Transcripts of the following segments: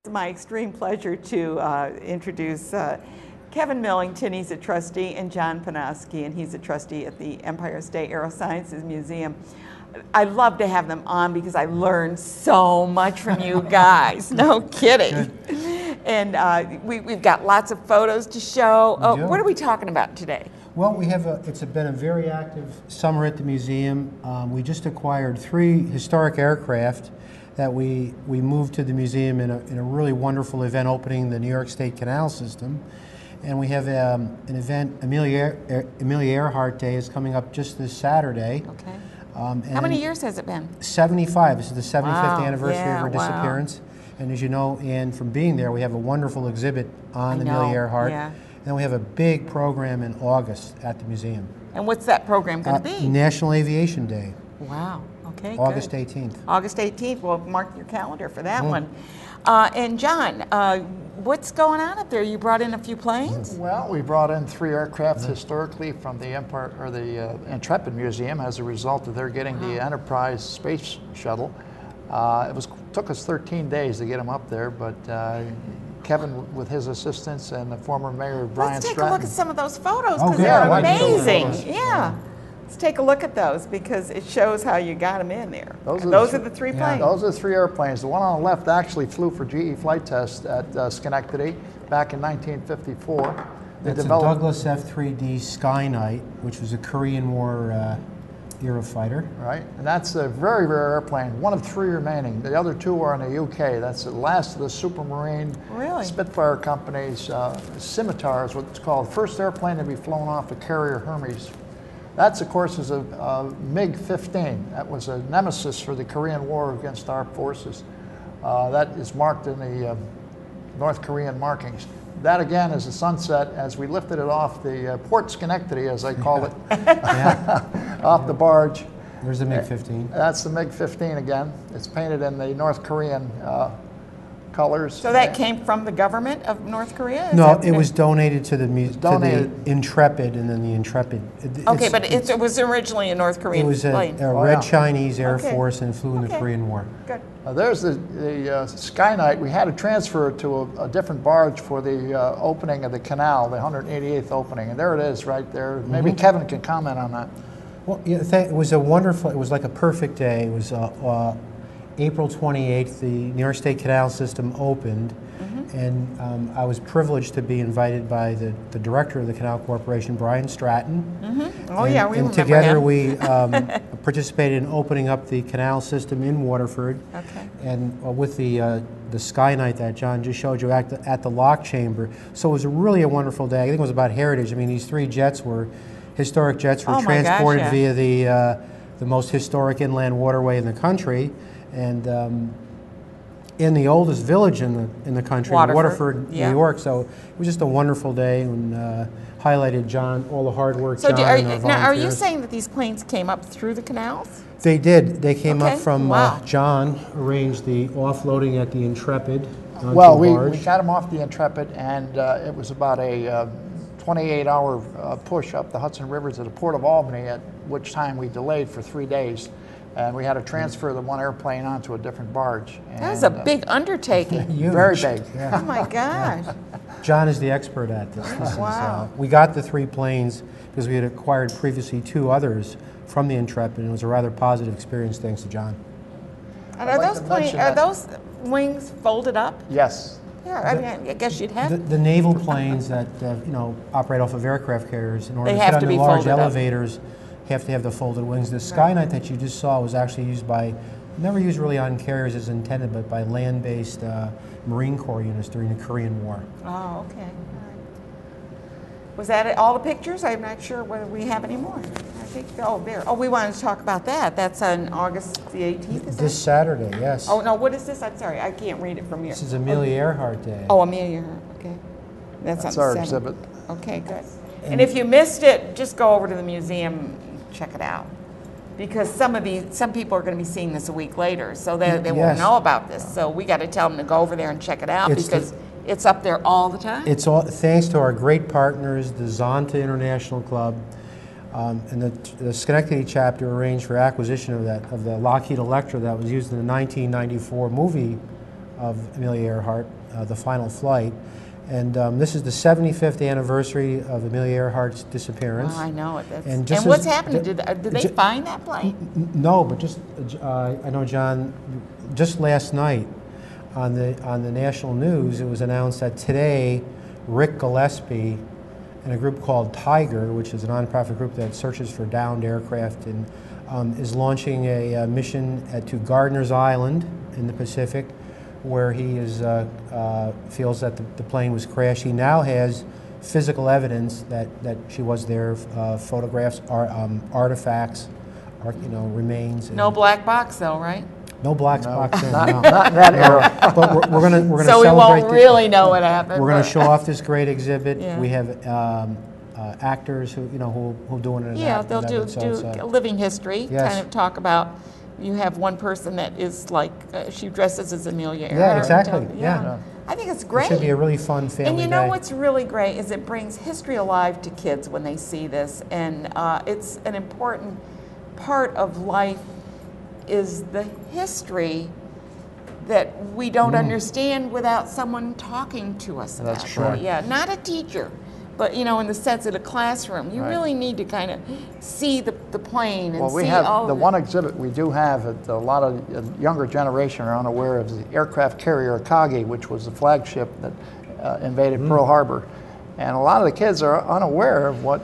It's my extreme pleasure to introduce Kevin Millington. He's a trustee, and John Panoski, and he's a trustee at the Empire State Aerosciences Museum. I love to have them on because I learned so much from you guys. No kidding. And we've got lots of photos to show. What are we talking about today? Well, it's been a very active summer at the museum. We just acquired 3 historic aircraft that we moved to the museum in a really wonderful event opening the New York State Canal System. And we have an event, Amelia Earhart Day is coming up just this Saturday. Okay. How many years has it been? 75. This is the 75th anniversary of her wow. disappearance. And as you know, Ann, from being there, we have a wonderful exhibit on Amelia Earhart. Yeah. And then we have a big program in August at the museum. And what's that program going to be? National Aviation Day. Wow. Okay, August good. 18th. August 18th. Well, mark your calendar for that one. And John, what's going on up there? You brought in a few planes? Well, we brought in 3 aircraft historically from the Empire or the Intrepid Museum as a result of their getting the Enterprise space shuttle. Took us 13 days to get them up there, but Kevin, with his assistance, and the former mayor Brian Let's take Stratton. a look at some of those photos because Okay, they're I'd like to show amazing. those. Yeah. Let's take a look at those because it shows how you got them in there. Those are the 3 planes. Those are the 3 airplanes. The one on the left actually flew for GE flight test at Schenectady back in 1954. It's a Douglas F-3D Skynight, which was a Korean War era fighter. Right, and that's a very rare airplane, one of 3 remaining. The other 2 are in the UK. That's the last of the Supermarine Spitfire company's Scimitar is what it's called. First airplane to be flown off a carrier Hermes. That, of course, is a MiG-15. That was a nemesis for the Korean War against our forces. That is marked in the North Korean markings. That, again, is a sunset as we lifted it off the Port Schenectady, as I call it, off the barge. There's the MiG-15. That's the MiG-15 again. It's painted in the North Korean colors. So that came from the government of North Korea? No, it was donated to the Intrepid, and then the Intrepid. Okay, but it was originally a North Korean plane. It was a Red Chinese Air Force and flew in the Korean War. Good. There's the Skynight. We had to transfer it to a different barge for the opening of the canal, the 188th opening, and there it is right there. Maybe Kevin can comment on that. Well, yeah, it was a wonderful, it was like a perfect day. It was April 28th, the New York State Canal System opened, and I was privileged to be invited by the director of the Canal Corporation, Brian Stratton. Oh, yeah, we remember together him. we participated in opening up the canal system in Waterford. Okay. And with the Skynight that John just showed you at the lock chamber. So it was really a wonderful day. I think it was about heritage. I mean, these 3 jets were historic jets, were transported via the most historic inland waterway in the country. And in the oldest village in the country, Waterford, New York. So it was just a wonderful day and highlighted all the hard work. So John and our now, are you volunteers. saying that these planes came up through the canals? They did. They came up from Wow. John arranged the offloading at the Intrepid. Well, we got them off the Intrepid, and it was about a 28-hour push up the Hudson River to the Port of Albany, at which time we delayed for 3 days. And we had to transfer the one airplane onto a different barge. That was a big undertaking. Very big. Oh my gosh. John is the expert at this. Wow. We got the 3 planes because we had acquired previously 2 others from the Intrepid, and it was a rather positive experience thanks to John. And are those wings folded up? Yes. Yeah, I mean, I guess you'd have. The naval planes that operate off of aircraft carriers in order They to have sit to on be the large folded up. elevators have to have the folded wings. The Skynight that you just saw was actually used never used really on carriers as intended, but by land-based Marine Corps units during the Korean War. Oh, okay. All right. Was that all the pictures? I'm not sure whether we have any more. I think, there. Oh, we wanted to talk about that. That's on August the 18th, is This Saturday, yes. Oh, no, what is this? I'm sorry, I can't read it from here. This is Amelia Earhart Day. Oh, Amelia Earhart, okay. That's on our the 7th. exhibit. Okay, good. And if you missed it, just go over to the museum and check it out. Because some people are going to be seeing this a week later, so they won't know about this. So we got to tell them to go over there and check it out because it's up there all the time. It's all thanks to our great partners, the Zonta International Club, and the Schenectady chapter arranged for acquisition of the Lockheed Electra that was used in the 1994 movie of Amelia Earhart, the final flight. And this is the 75th anniversary of Amelia Earhart's disappearance. Oh, I know it. And what's happened? Did they find that plane? No, but just I know, John. Just last night, on the national news, it was announced that today, Rick Gillespie and a group called Tiger, which is a nonprofit group that searches for downed aircraft, and is launching a mission to Gardner's Island in the Pacific, where he feels that the plane was crashed. He now has physical evidence that she was there, photographs, artifacts, remains. No black box, though, right? No black box. Not in that era. But we're gonna so we celebrate. won't really know what happened. We're gonna show off this great exhibit. Yeah. We have actors who doing it. Yeah, they'll do a living history. Yes. Kind of talk about. You have one person that is like she dresses as Amelia Earhart. Yeah, exactly. Yeah. I think it's great. It should be a really fun family And you know day. what's really great is it brings history alive to kids when they see this, and it's an important part of life. Is the history that we don't understand without someone talking to us about That's it. correct. Yeah, not a teacher, but in the sense of the classroom, you really need to kind of see the plane and Well, we see have all the of one exhibit we do have that a lot of younger generation are unaware of is the aircraft carrier Akagi, which was the flagship that invaded Pearl Harbor, and a lot of the kids are unaware of what.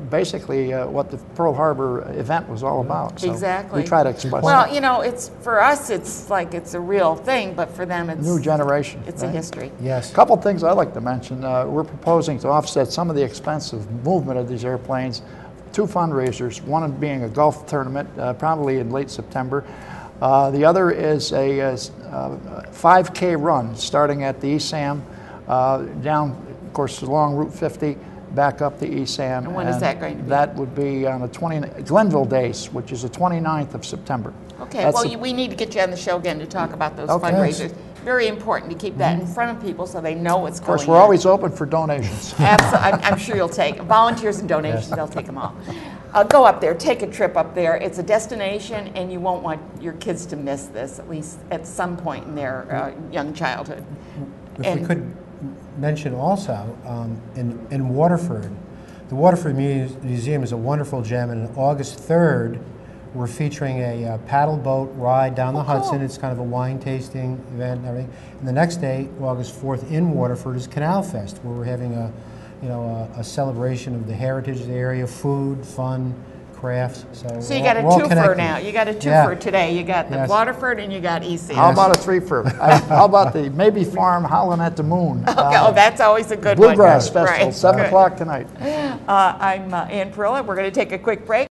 Basically, what the Pearl Harbor event was all about. So exactly. we try to express Well, that. it's for us, it's like it's a real thing, but for them, it's New generation. It's right? a history. Yes. A couple things I'd like to mention. We're proposing to offset some of the expense of movement of these airplanes. 2 fundraisers, one being a golf tournament, probably in late September. The other is a 5K run starting at the ESAM, down, of course, along Route 50, back up the ESAM. And when is that going to be? That would be on the Glenville days, which is the 29th of September. Okay, That's well, we need to get you on the show again to talk about those Okay. fundraisers. Very important to keep that in front of people so they know what's going on. Of course, we're always open for donations. Absolutely, I'm sure you'll take volunteers and donations. They'll take them all. Go up there, take a trip up there. It's a destination, and you won't want your kids to miss this, at least at some point in their young childhood. If we could mention also, in Waterford, the Waterford Museum is a wonderful gem, and on August 3rd, we're featuring a paddle boat ride down the Hudson. It's kind of a wine tasting event and everything. And the next day, August 4th, in Waterford, is Canal Fest, where we're having a celebration of the heritage of the area, food, fun, crafts. So you got a we're all twofer connected. now. You got a twofer today. You got the Yes. Waterford and you got EC. How about a 3-fer? How about the Maybe Farm Howlin' at the Moon? Okay, that's always a good Bluegrass one. Festival, Right. 7 Good. o'clock tonight. I'm Ann Perilla. We're going to take a quick break.